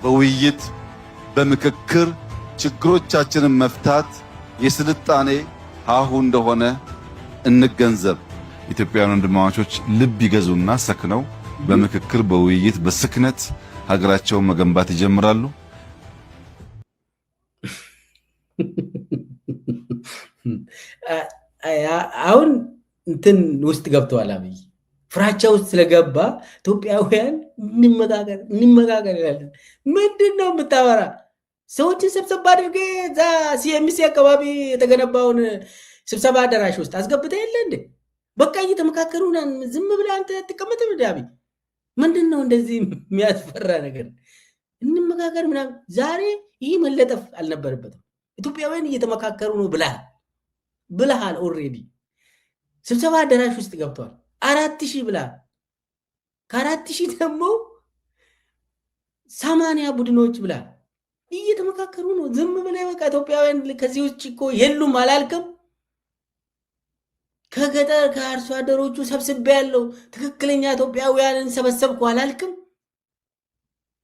በውይይት በምክክር ችግሮቻችንን መፍታት የስልጣኔ ሀሁ እንደሆነ እንገንዘብ። ኢትዮጵያውያን ወንድማማቾች ልብ ይገዙና ሰክነው በምክክር በውይይት በስክነት ሀገራቸውን መገንባት ይጀምራሉ። አሁን እንትን ውስጥ ገብተዋል። አብይ ፍራቻ ውስጥ ስለገባ ኢትዮጵያውያን እንመጋገር ይላል። ምንድን ነው የምታወራ? ሰዎችን ስብሰባ አድርገህ እዛ ሲኤምሲ አካባቢ የተገነባውን ስብሰባ አዳራሽ ውስጥ አስገብተህ የለ እንዴ? በቃ እየተመካከሩ ዝም ብለህ አንተ ትቀመጥም እንደ አብይ ምንድን ነው እንደዚህ የሚያስፈራ ነገር? እንመካከር ምናምን። ዛሬ ይህ መለጠፍ አልነበረበትም። ኢትዮጵያውያን እየተመካከሩ ነው ብለሃል። ኦልሬዲ ስብሰባ አዳራሽ ውስጥ ገብተዋል። 4000 ብለሃል። ከ4000 ደግሞ 80 ቡድኖች ብለሃል። እየተመካከሩ ነው። ዝም ብለህ በቃ ኢትዮጵያውያን ከዚህ ውጭ እኮ የሉም አላልክም? ከገጠር ከአርሶ አደሮቹ ሰብስቤ ያለው ትክክለኛ ኢትዮጵያውያንን ሰበሰብኩ አላልክም?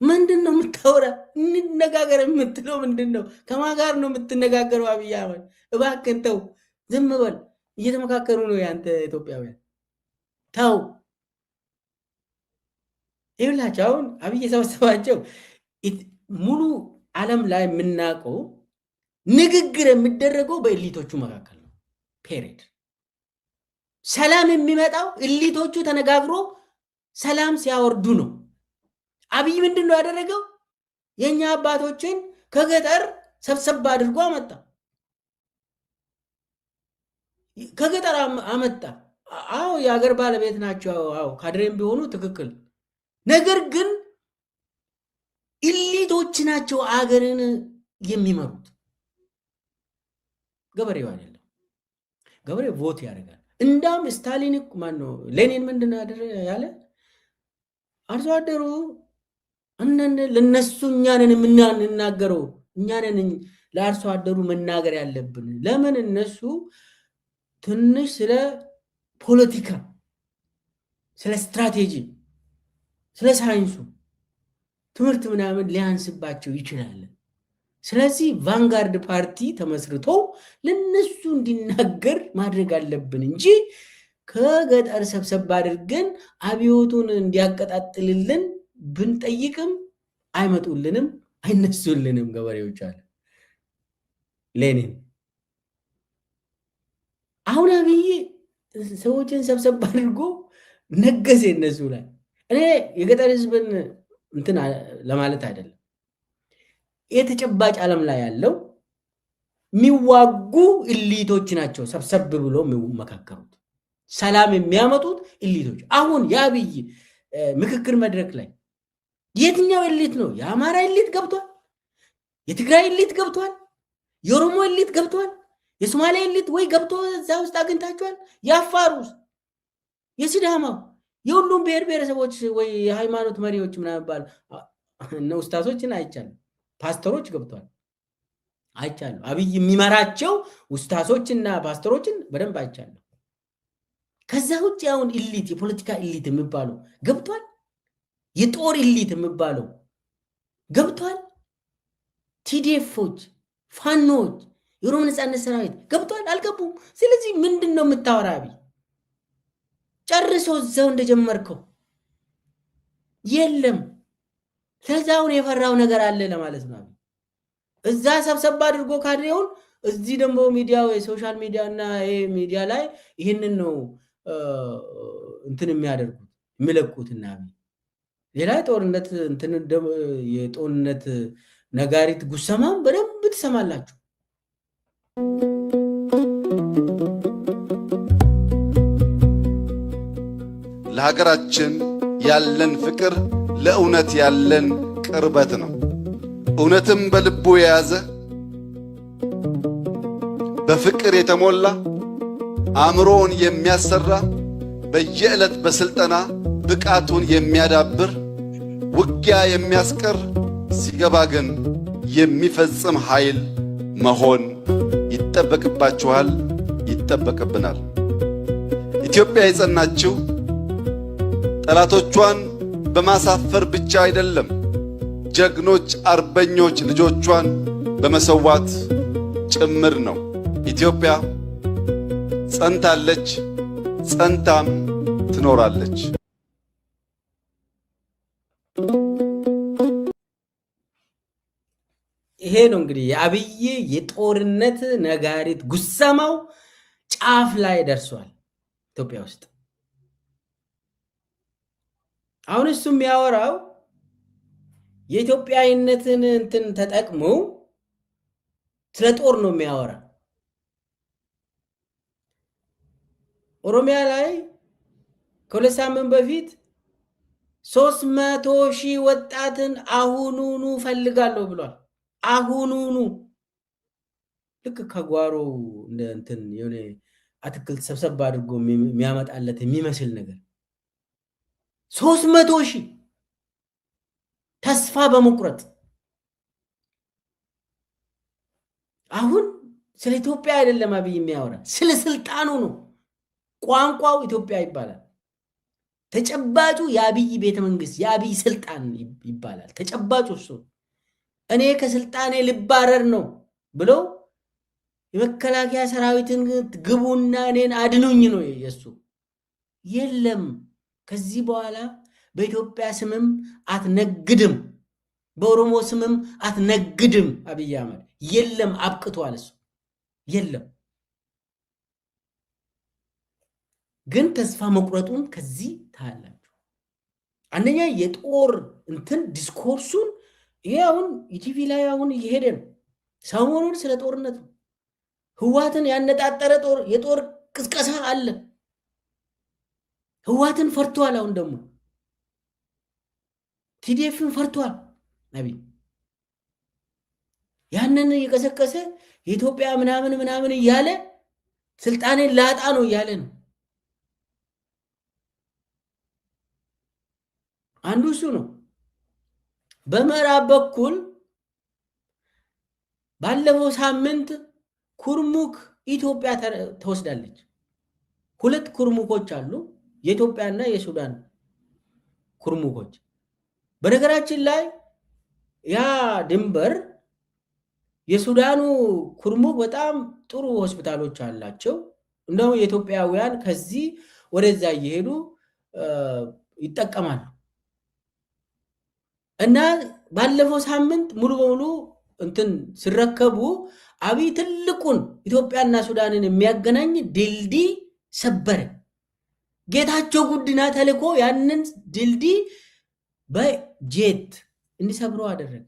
ምንድን ነው የምታወራ? እንነጋገር የምትለው ምንድን ነው? ከማን ጋር ነው የምትነጋገረው? አብይ አህመድ እባክህን ተው፣ ዝም በል። እየተመካከሩ ነው ያንተ ኢትዮጵያውያን። ተው ይኸውላችሁ፣ አሁን አብይ የሰበሰባቸው ሙሉ ዓለም ላይ የምናውቀው ንግግር የሚደረገው በእሊቶቹ መካከል ነው። ፔሬድ ሰላም የሚመጣው እሊቶቹ ተነጋግሮ ሰላም ሲያወርዱ ነው። አብይ ምንድን ነው ያደረገው? የኛ አባቶችን ከገጠር ሰብሰብ አድርጎ አመጣ። ከገጠር አመጣ። አዎ የሀገር ባለቤት ናቸው። አዎ ካድሬም ቢሆኑ ትክክል። ነገር ግን ኢሊቶች ናቸው አገርን የሚመሩት። ገበሬው አይደለም። ገበሬው ቮት ያደርጋል። እንዳም ስታሊን ማነው ሌኒን ምንድነው ያለ? አርሶ አደሩ ለነሱ እኛንን የምናገረው እኛንን ለአርሶ አደሩ መናገር ያለብን። ለምን እነሱ ትንሽ ስለ ፖለቲካ፣ ስለ ስትራቴጂ፣ ስለ ሳይንሱ ትምህርት ምናምን ሊያንስባቸው ይችላል። ስለዚህ ቫንጋርድ ፓርቲ ተመስርቶ ለነሱ እንዲናገር ማድረግ አለብን እንጂ ከገጠር ሰብሰብ አድርገን አብዮቱን እንዲያቀጣጥልልን ብንጠይቅም አይመጡልንም፣ አይነሱልንም ገበሬዎች አለ ሌኒን። አሁን አብይ ሰዎችን ሰብሰብ አድርጎ ነገሰ እነሱ ላይ። እኔ የገጠር ህዝብን እንትን ለማለት አይደለም። የተጨባጭ ዓለም ላይ ያለው የሚዋጉ ኢሊቶች ናቸው ሰብሰብ ብሎ የሚመካከሩት፣ ሰላም የሚያመጡት ኢሊቶች። አሁን የአብይ ምክክር መድረክ ላይ የትኛው ኢሊት ነው? የአማራ ኢሊት ገብቷል፣ የትግራይ ኢሊት ገብቷል፣ የኦሮሞ ኢሊት ገብቷል፣ የሶማሌ ኢሊት ወይ ገብቶ እዛ ውስጥ አግኝታችኋል? የአፋር ውስጥ፣ የሲዳማው፣ የሁሉም ብሔር ብሔረሰቦች ወይ የሃይማኖት መሪዎች ምናምን ባል እነ ኡስታዞችን አይቻልም። ፓስተሮች ገብቷል አይቻለሁ። አብይ የሚመራቸው ኡስታዞችና ፓስተሮችን በደንብ አይቻለሁ። ከዛ ውጭ አሁን ኢሊት፣ የፖለቲካ ኢሊት የሚባለው ገብቷል። የጦር ኢሊት የሚባለው ገብቷል። ቲዲኤፎች፣ ፋኖች፣ የኦሮሞ ነጻነት ሰራዊት ገብቷል። አልገቡም። ስለዚህ ምንድን ነው የምታወራ? አብይ ጨርሶ እዛው እንደጀመርከው የለም። ስለዚህ አሁን የፈራው ነገር አለ ለማለት ነው። እዛ ሰብሰብ አድርጎ ካድሬውን እዚህ ደግሞ ሚዲያው የሶሻል ሚዲያ እና ይሄ ሚዲያ ላይ ይህንን ነው እንትን የሚያደርጉት የሚለቁትና ሌላ ጦርነት እንትን የጦርነት ነጋሪት ጉሰማም በደንብ ትሰማላችሁ። ለሀገራችን ያለን ፍቅር ለእውነት ያለን ቅርበት ነው። እውነትም በልቡ የያዘ በፍቅር የተሞላ አእምሮውን የሚያሰራ በየዕለት በስልጠና ብቃቱን የሚያዳብር ውጊያ የሚያስቀር ሲገባ ግን የሚፈጽም ኃይል መሆን ይጠበቅባችኋል፣ ይጠበቅብናል። ኢትዮጵያ የጸናችው ጠላቶቿን በማሳፈር ብቻ አይደለም፣ ጀግኖች አርበኞች ልጆቿን በመሰዋት ጭምር ነው። ኢትዮጵያ ጸንታለች፣ ጸንታም ትኖራለች። ይሄ ነው እንግዲህ የአብይ የጦርነት ነጋሪት ጉሰማው ጫፍ ላይ ደርሷል ኢትዮጵያ ውስጥ። አሁን እሱ የሚያወራው የኢትዮጵያዊነትን እንትን ተጠቅሞ ስለ ጦር ነው የሚያወራ። ኦሮሚያ ላይ ከሁለት ሳምንት በፊት 300,000 ወጣትን አሁኑኑ ፈልጋለሁ ብሏል። አሁኑኑ ልክ ከጓሮ እንደ እንትን የሆነ አትክልት ሰብሰብ አድርጎ የሚያመጣለት የሚመስል ነገር 300,000 ተስፋ በመቁረጥ አሁን ስለ ኢትዮጵያ አይደለም አብይ የሚያወራ፣ ስለ ስልጣኑ ነው። ቋንቋው ኢትዮጵያ ይባላል። ተጨባጩ የአብይ ቤተ መንግስት የአብይ ስልጣን ይባላል። ተጨባጩ እሱ እኔ ከስልጣኔ ልባረር ነው ብሎ የመከላከያ ሰራዊትን ግቡና እኔን አድኑኝ ነው የሱ። የለም ከዚህ በኋላ በኢትዮጵያ ስምም አትነግድም፣ በኦሮሞ ስምም አትነግድም አብይ አህመድ። የለም አብቅቷል እሱ። የለም ግን ተስፋ መቁረጡን ከዚህ ታያላችሁ። አንደኛ የጦር እንትን ዲስኮርሱን ይሄ አሁን ኢቲቪ ላይ አሁን እየሄደ ነው። ሰሞኑን ስለ ጦርነት ነው። ህዋትን ያነጣጠረ የጦር ቅስቀሳ አለ። ህዋትን ፈርቷል። አሁን ደግሞ ቲዲኤፍን ፈርቷል። አብይ ያንን እየቀሰቀሰ የኢትዮጵያ ምናምን ምናምን እያለ ስልጣኔን ላጣ ነው እያለ ነው። አንዱ እሱ ነው። በምዕራብ በኩል ባለፈው ሳምንት ኩርሙክ ኢትዮጵያ ተወስዳለች። 2 ኩርሙኮች አሉ፣ የኢትዮጵያና የሱዳን ኩርሙኮች። በነገራችን ላይ ያ ድንበር የሱዳኑ ኩርሙክ በጣም ጥሩ ሆስፒታሎች አላቸው። እንደው የኢትዮጵያውያን ከዚህ ወደዛ እየሄዱ ይጠቀማሉ። እና ባለፈው ሳምንት ሙሉ በሙሉ እንትን ሲረከቡ አብይ ትልቁን ኢትዮጵያና ሱዳንን የሚያገናኝ ድልድይ ሰበረ። ጌታቸው ጉዲና ተልኮ ያንን ድልድይ በጄት እንዲሰብረው አደረገ።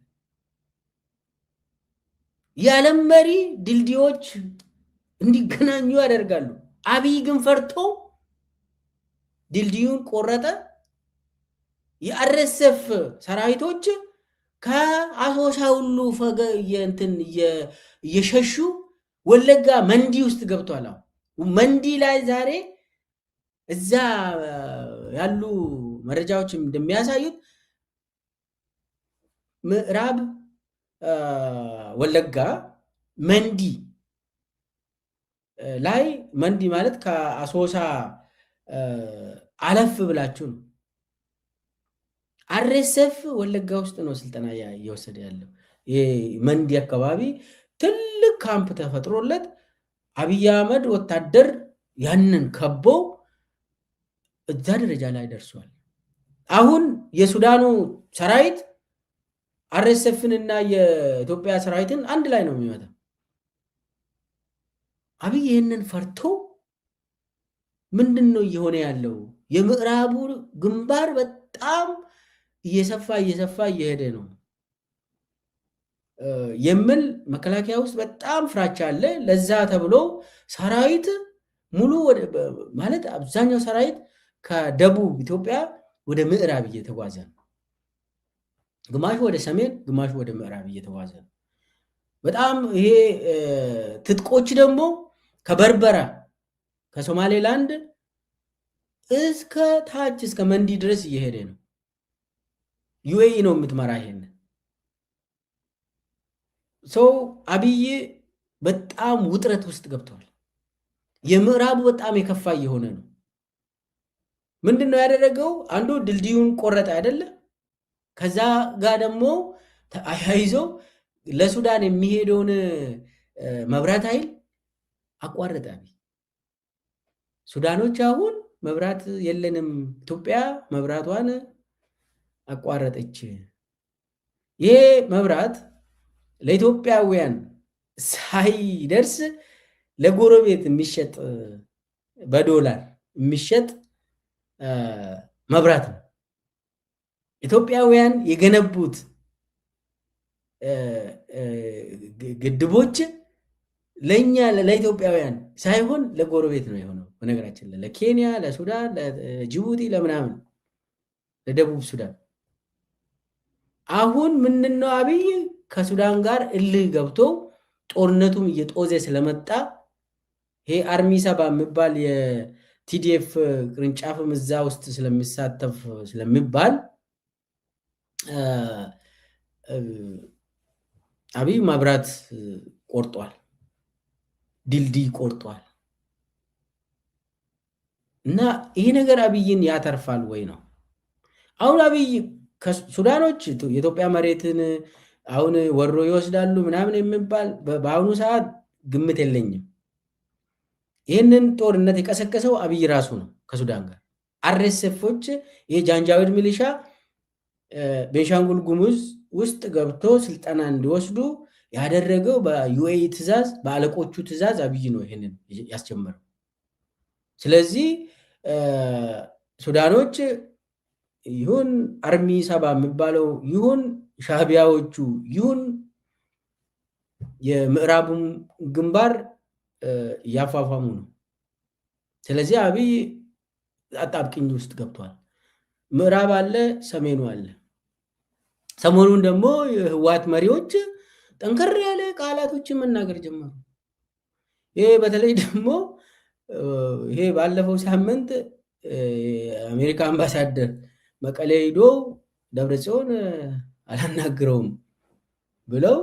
የዓለም መሪ ድልድዮች እንዲገናኙ ያደርጋሉ። አብይ ግን ፈርቶ ድልድዩን ቆረጠ። የአርኤስኤፍ ሰራዊቶች ከአሶሳ ሁሉ እየሸሹ ወለጋ መንዲ ውስጥ ገብቷል። አሁን መንዲ ላይ ዛሬ እዛ ያሉ መረጃዎች እንደሚያሳዩት ምዕራብ ወለጋ መንዲ ላይ፣ መንዲ ማለት ከአሶሳ አለፍ ብላችሁ ነው። አርኤስኤፍ ወለጋ ውስጥ ነው ስልጠና እየወሰደ ያለው። መንዲ አካባቢ ትልቅ ካምፕ ተፈጥሮለት አብይ አህመድ ወታደር ያንን ከቦ እዛ ደረጃ ላይ ደርሷል። አሁን የሱዳኑ ሰራዊት አርኤስኤፍን እና የኢትዮጵያ ሰራዊትን አንድ ላይ ነው የሚመጣው። አብይ ይህንን ፈርቶ ምንድን ነው እየሆነ ያለው? የምዕራቡ ግንባር በጣም እየሰፋ እየሄደ ነው የሚል መከላከያ ውስጥ በጣም ፍራቻ አለ። ለዛ ተብሎ ሰራዊት ሙሉ ማለት አብዛኛው ሰራዊት ከደቡብ ኢትዮጵያ ወደ ምዕራብ እየተጓዘ ነው። ግማሹ ወደ ሰሜን፣ ግማሹ ወደ ምዕራብ እየተጓዘ ነው። በጣም ይሄ ትጥቆች ደግሞ ከበርበራ ከሶማሌላንድ እስከ ታች እስከ መንዲ ድረስ እየሄደ ነው። ዩኤኢ ነው የምትመራ። ይሄን ሰው አብይ በጣም ውጥረት ውስጥ ገብተዋል። የምዕራቡ በጣም የከፋ እየሆነ ነው። ምንድን ነው ያደረገው? አንዱ ድልድዩን ቆረጠ አይደለ? ከዛ ጋር ደግሞ አያይዞ ለሱዳን የሚሄደውን መብራት ኃይል አቋረጠ አብይ። ሱዳኖች አሁን መብራት የለንም፣ ኢትዮጵያ መብራቷን አቋረጠች። ይሄ መብራት ለኢትዮጵያውያን ሳይደርስ ለጎረቤት የሚሸጥ በዶላር የሚሸጥ መብራት ነው። ኢትዮጵያውያን የገነቡት ግድቦች ለእኛ ለኢትዮጵያውያን ሳይሆን ለጎረቤት ነው የሆነው። በነገራችን ላይ ለኬንያ፣ ለሱዳን፣ ለጅቡቲ፣ ለምናምን ለደቡብ ሱዳን። አሁን ምንድነው አብይ ከሱዳን ጋር እልህ ገብቶ ጦርነቱም እየጦዘ ስለመጣ ይሄ አርሚ ሰባ የሚባል የቲዲኤፍ ቅርንጫፍም እዛ ውስጥ ስለሚሳተፍ ስለሚባል አብይ መብራት ቆርጧል፣ ድልድይ ቆርጧል። እና ይሄ ነገር አብይን ያተርፋል ወይ ነው? አሁን አብይ ከሱዳኖች የኢትዮጵያ መሬትን አሁን ወሮ ይወስዳሉ ምናምን የሚባል በአሁኑ ሰዓት ግምት የለኝም። ይህንን ጦርነት የቀሰቀሰው አብይ ራሱ ነው ከሱዳን ጋር። አርኤስኤፎች ይሄ ጃንጃዊድ ሚሊሻ ቤንሻንጉል ጉሙዝ ውስጥ ገብቶ ስልጠና እንዲወስዱ ያደረገው በዩኤኢ ትእዛዝ፣ በአለቆቹ ትእዛዝ አብይ ነው ይህንን ያስጀመረው። ስለዚህ ሱዳኖች ይሁን አርሚ ሰባ የሚባለው ይሁን ሻዕቢያዎቹ ይሁን የምዕራቡም ግንባር እያፋፋሙ ነው። ስለዚህ አብይ አጣብቅኝ ውስጥ ገብቷል። ምዕራብ አለ፣ ሰሜኑ አለ። ሰሞኑን ደግሞ የህወሓት መሪዎች ጠንከር ያለ ቃላቶችን መናገር ጀመሩ። ይሄ በተለይ ደግሞ ይሄ ባለፈው ሳምንት የአሜሪካ አምባሳደር መቀሌ ሂዶ ደብረጽዮን አላናግረውም ብለው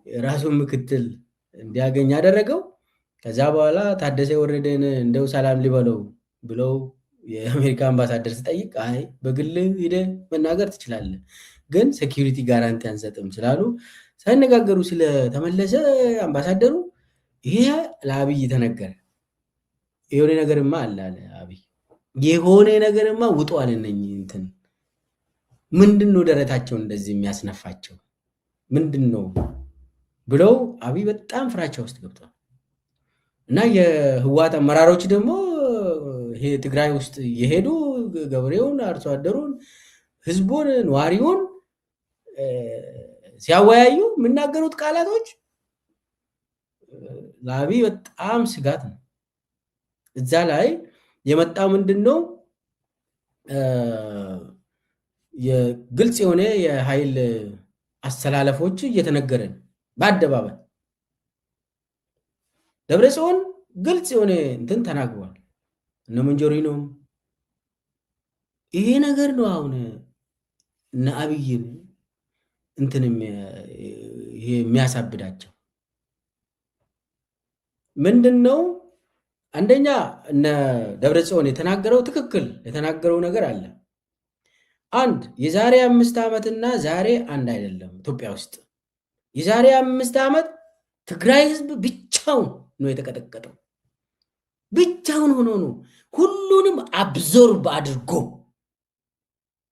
የራሱን ምክትል እንዲያገኝ ያደረገው። ከዛ በኋላ ታደሰ ወረደን እንደው ሰላም ሊበለው ብለው የአሜሪካ አምባሳደር ሲጠይቅ አይ በግል ሂደ መናገር ትችላለህ፣ ግን ሴኪሪቲ ጋራንቲ አንሰጥም ስላሉ ሳይነጋገሩ ስለተመለሰ አምባሳደሩ ይሄ ለአብይ ተነገረ። የሆነ ነገርማ አለ አብይ፣ የሆነ ነገርማ ውጧል። እነኝህ እንትን ምንድን ነው ደረታቸውን እንደዚህ የሚያስነፋቸው ምንድን ነው ብለው አብይ በጣም ፍራቻ ውስጥ ገብቷል። እና የህወሓት አመራሮች ደግሞ ይሄ ትግራይ ውስጥ የሄዱ ገበሬውን፣ አርሶ አደሩን፣ ህዝቡን፣ ነዋሪውን ሲያወያዩ የሚናገሩት ቃላቶች ለአብይ በጣም ስጋት ነው። እዛ ላይ የመጣው ምንድን ነው? የግልጽ የሆነ የኃይል አስተላለፎች እየተነገረ ነው በአደባባይ። ደብረጽዮን ግልጽ የሆነ እንትን ተናግሯል። እነ ሞንጆሪኖም ይሄ ነገር ነው አሁን እነ አብይን እንትን የሚያሳብዳቸው ምንድን ነው? አንደኛ እነ ደብረጽዮን የተናገረው ትክክል የተናገረው ነገር አለ። አንድ የዛሬ 5 ዓመትና ዛሬ አንድ አይደለም። ኢትዮጵያ ውስጥ የዛሬ 5 ዓመት ትግራይ ህዝብ ብቻውን ነው የተቀጠቀጠው። ብቻውን ሆኖ ነው ሁሉንም አብዞርብ አድርጎ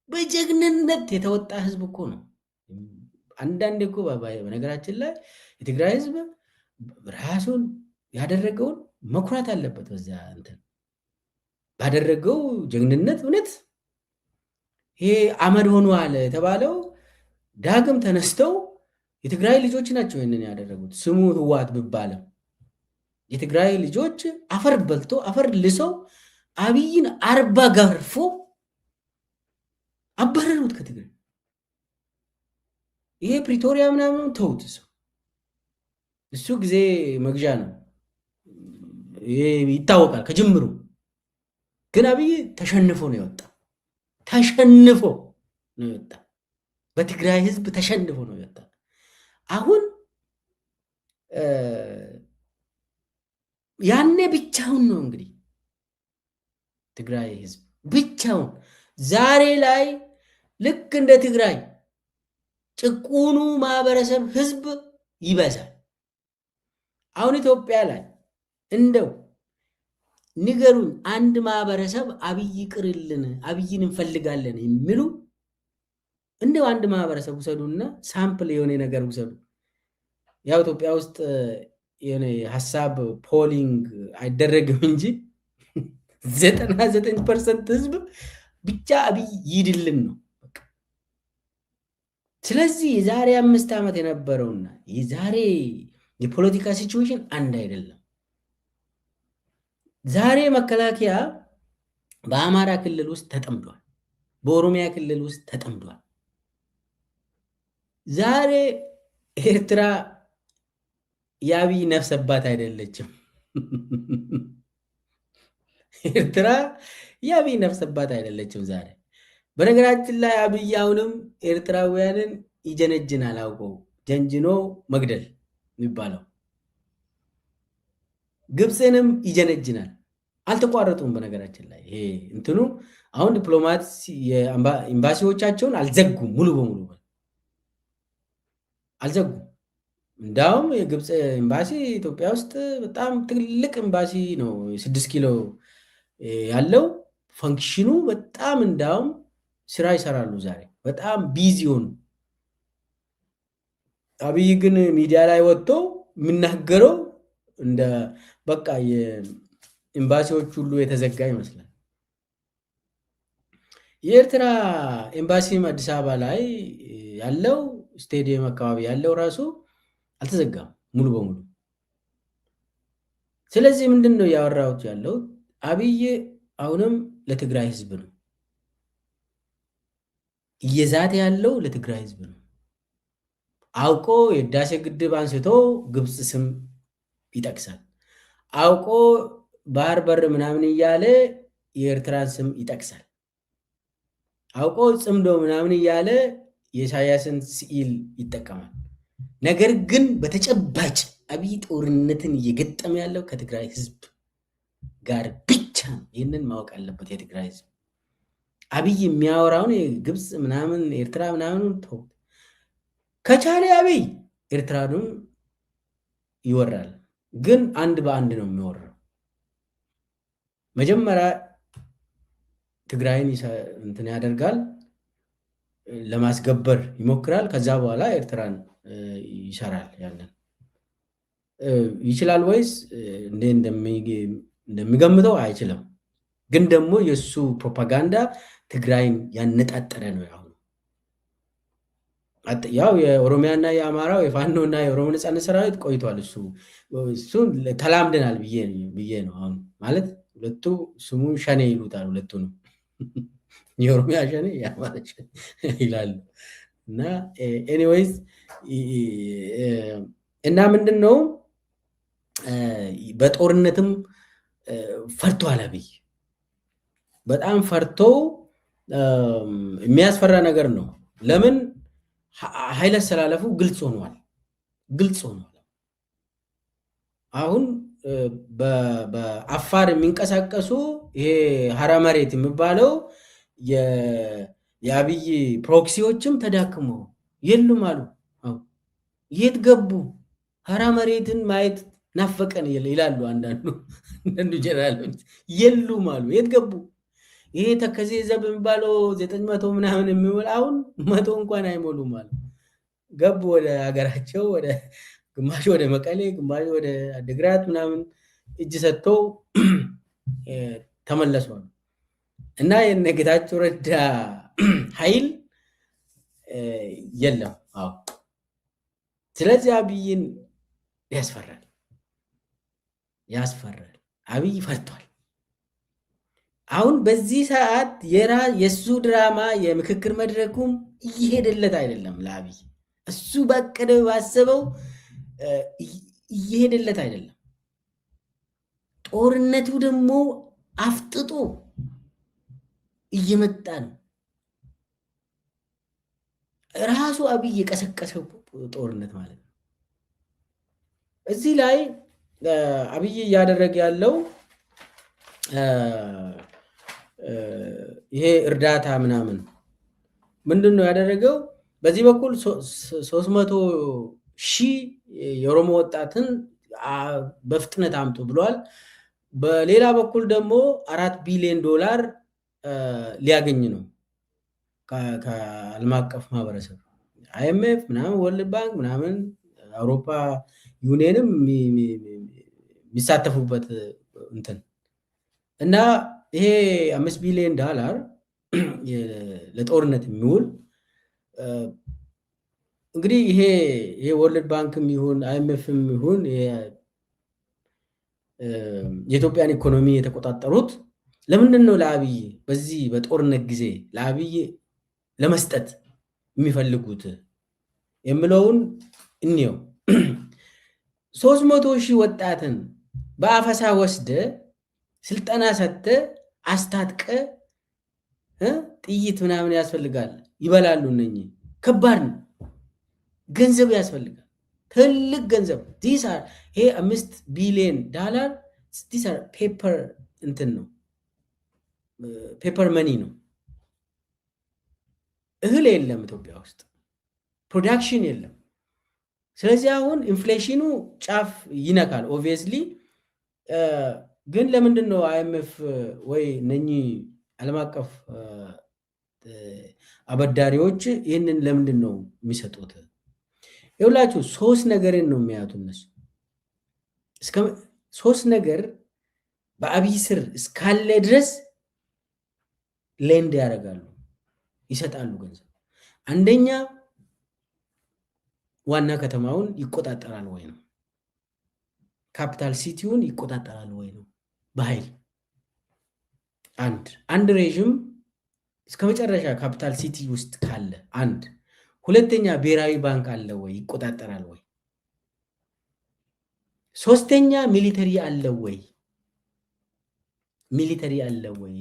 በጀግንነት የተወጣ ህዝብ እኮ ነው። አንዳንዴ እኮ በነገራችን ላይ የትግራይ ህዝብ ራሱን ያደረገውን መኩራት አለበት። በዛ እንትን ባደረገው ጀግንነት እውነት ይሄ አመድ ሆኗል የተባለው ዳግም ተነስተው የትግራይ ልጆች ናቸው ይህንን ያደረጉት። ስሙ ህወሓት ቢባልም የትግራይ ልጆች አፈር በልቶ አፈር ልሰው አብይን 40 ገርፎ አባረሩት ከትግራይ። ይሄ ፕሪቶሪያ ምናምን ተውት፣ እሱ ጊዜ መግዣ ነው። ይሄ ይታወቃል ከጅምሩ። ግን አብይ ተሸንፎ ነው የወጣ። ተሸንፎ ነው የወጣ። በትግራይ ህዝብ ተሸንፎ ነው የወጣ። አሁን ያኔ ብቻውን ነው እንግዲህ ትግራይ ህዝብ ብቻውን። ዛሬ ላይ ልክ እንደ ትግራይ ጭቁኑ ማህበረሰብ ህዝብ ይበዛል። አሁን ኢትዮጵያ ላይ እንደው ንገሩኝ አንድ ማህበረሰብ አብይ ይቅርልን አብይን እንፈልጋለን የሚሉ እንደው አንድ ማህበረሰብ ውሰዱና ሳምፕል የሆነ ነገር ውሰዱ። ያው ኢትዮጵያ ውስጥ የሆነ ሀሳብ ፖሊንግ አይደረግም እንጂ 99% ህዝብ ብቻ አብይ ይድልን ነው። ስለዚህ የዛሬ 5 ዓመት የነበረውና የዛሬ የፖለቲካ ሲቹዌሽን አንድ አይደለም። ዛሬ መከላከያ በአማራ ክልል ውስጥ ተጠምዷል፣ በኦሮሚያ ክልል ውስጥ ተጠምዷል። ዛሬ ኤርትራ የአብይ ነፍስ አባት አይደለችም። ኤርትራ የአብይ ነፍስ አባት አይደለችም ዛሬ። በነገራችን ላይ አብይ አሁንም ኤርትራውያንን ይጀነጅናል፣ አውቀው ጀንጅኖ መግደል የሚባለው ግብፅንም ይጀነጅናል። አልተቋረጡም። በነገራችን ላይ ይሄ እንትኑ አሁን ዲፕሎማት ኤምባሲዎቻቸውን አልዘጉም፣ ሙሉ በሙሉ አልዘጉም። እንዳውም የግብፅ ኤምባሲ ኢትዮጵያ ውስጥ በጣም ትልቅ ኤምባሲ ነው፣ 6 ኪሎ ያለው ፈንክሽኑ በጣም እንዳውም ስራ ይሰራሉ። ዛሬ በጣም ቢዚ ሆኑ። አብይ ግን ሚዲያ ላይ ወጥቶ የሚናገረው እንደ በቃ የኤምባሲዎች ሁሉ የተዘጋ ይመስላል። የኤርትራ ኤምባሲም አዲስ አበባ ላይ ያለው ስቴዲየም አካባቢ ያለው ራሱ አልተዘጋም ሙሉ በሙሉ። ስለዚህ ምንድን ነው ያወራሁት ያለው አብይ አሁንም ለትግራይ ህዝብ ነው እየዛተ ያለው፣ ለትግራይ ህዝብ ነው። አውቆ የህዳሴ ግድብ አንስቶ ግብፅ ስም ይጠቅሳል። አውቆ ባህር በር ምናምን እያለ የኤርትራን ስም ይጠቅሳል። አውቆ ጽምዶ ምናምን እያለ የኢሳያስን ስዕል ይጠቀማል። ነገር ግን በተጨባጭ አብይ ጦርነትን እየገጠመ ያለው ከትግራይ ህዝብ ጋር ብቻ ነው። ይህንን ማወቅ አለበት የትግራይ ህዝብ። አብይ የሚያወራውን ግብፅ ምናምን ኤርትራ ምናምን ከቻለ አብይ ኤርትራንም ይወራል፣ ግን አንድ በአንድ ነው የሚወራው። መጀመሪያ ትግራይን እንትን ያደርጋል፣ ለማስገበር ይሞክራል። ከዛ በኋላ ኤርትራን ይሰራል። ያንን ይችላል ወይስ እንደሚገምተው አይችልም። ግን ደግሞ የእሱ ፕሮፓጋንዳ ትግራይን ያነጣጠረ ነው። ያው የኦሮሚያና የአማራው የፋኖና የኦሮሞ ነጻነት ሰራዊት ቆይቷል። እሱ ተላምደናል ብዬ ነው። አሁን ማለት ሁለቱ ስሙን ሸኔ ይሉታል። ሁለቱ ነው የኦሮሚያ ሸኔ የአማራ ሸኔ ይላሉ። እና ኤኒዌይዝ እና ምንድን ነው በጦርነትም ፈርቷል አብይ በጣም ፈርቶ የሚያስፈራ ነገር ነው። ለምን ኃይለ አሰላለፉ ግልጽ ሆኗል። አሁን በአፋር የሚንቀሳቀሱ ይሄ ሀራ መሬት የሚባለው የአብይ ፕሮክሲዎችም ተዳክመው የሉም አሉ። የት ገቡ? ሀራ መሬትን ማየት ናፈቀን ይላሉ አንዳንዱ ጀነራሎች። የሉም አሉ። የት ገቡ? ይሄ ተከዜ ዘብ የሚባለው 900 ምናምን የሚውል አሁን 100 እንኳን አይሞሉም አሉ። ገቡ ወደ ሀገራቸው፣ ወደ ግማሽ ወደ መቀሌ፣ ግማሽ ወደ አድግራት ምናምን እጅ ሰጥተው ተመለሱ እና የነጌታቸው ረዳ ኃይል የለም። አዎ ስለዚህ አብይን ያስፈራል። አብይ ፈርቷል። አሁን በዚህ ሰዓት የሱ ድራማ የምክክር መድረኩም እየሄደለት አይደለም። ለአብይ እሱ ባቀደው ባሰበው እየሄደለት አይደለም። ጦርነቱ ደግሞ አፍጥጦ እየመጣ ነው። ራሱ አብይ የቀሰቀሰው ጦርነት ማለት ነው። እዚህ ላይ አብይ እያደረገ ያለው ይሄ እርዳታ ምናምን ምንድነው ያደረገው? በዚህ በኩል 300,000 የኦሮሞ ወጣትን በፍጥነት አምጡ ብሏል። በሌላ በኩል ደግሞ $4 ቢሊዮን ሊያገኝ ነው ከዓለም አቀፍ ማህበረሰብ IMF ምናምን ወርልድ ባንክ ምናምን አውሮፓ ዩኒየንም የሚሳተፉበት እንትን እና ይሄ $5 ቢሊዮን ለጦርነት የሚውል እንግዲህ ይሄ ወርልድ ባንክም ይሁን IMFም ይሁን የኢትዮጵያን ኢኮኖሚ የተቆጣጠሩት ለምንድን ነው ለአብይ በዚህ በጦርነት ጊዜ ለአብይ ለመስጠት የሚፈልጉት የሚለውን እንየው። 300,000 ወጣትን በአፈሳ ወስደ ስልጠና ሰጥተ አስታጥቀ ጥይት ምናምን ያስፈልጋል፣ ይበላሉ። እነኚህ ከባድ ነው፣ ገንዘብ ያስፈልጋል፣ ትልቅ ገንዘብ። ይሄ $5 ቢሊዮን ፔፐር እንትን ነው፣ ፔፐር መኒ ነው። እህል የለም ኢትዮጵያ ውስጥ፣ ፕሮዳክሽን የለም። ስለዚህ አሁን ኢንፍሌሽኑ ጫፍ ይነካል ኦብቪየስሊ። ግን ለምንድን ነው IMF ወይ እነኚህ ዓለም አቀፍ አበዳሪዎች ይህንን ለምንድን ነው የሚሰጡት? ይኸውላችሁ 3 ነገርን ነው የሚያዩት እነሱ። 3 ነገር በአብይ ስር እስካለ ድረስ ሌንድ ያደርጋሉ፣ ይሰጣሉ ገንዘብ። አንደኛ ዋና ከተማውን ይቆጣጠራል ወይ ነው፣ ካፒታል ሲቲውን ይቆጣጠራል ወይ ነው በኃይል። አንድ ሬዥም እስከ መጨረሻ ካፒታል ሲቲ ውስጥ ካለ አንድ። ሁለተኛ ብሔራዊ ባንክ አለ ወይ፣ ይቆጣጠራል ወይ። ሶስተኛ ሚሊተሪ አለ ወይ፣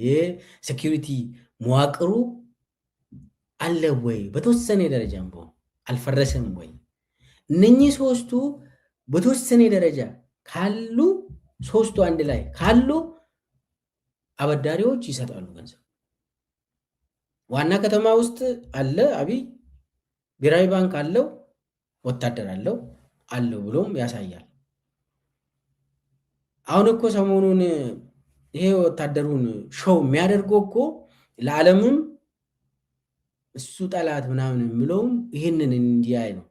የሴኪሪቲ መዋቅሩ አለ ወይ፣ በተወሰነ ደረጃም ቢሆን አልፈረሰም ወይ። እነኚህ 3ቱ በተወሰነ ደረጃ ካሉ፣ 3ቱ አንድ ላይ ካሉ አበዳሪዎች ይሰጣሉ ገንዘብ። ዋና ከተማ ውስጥ አለ አብይ፣ ብሔራዊ ባንክ አለው፣ ወታደር አለው ብሎም ያሳያል። አሁን እኮ ሰሞኑን ይሄ ወታደሩን ሾው የሚያደርገው እኮ ለዓለምም እሱ ጠላት ምናምን የሚለውም ይህንን እንዲያይ ነው።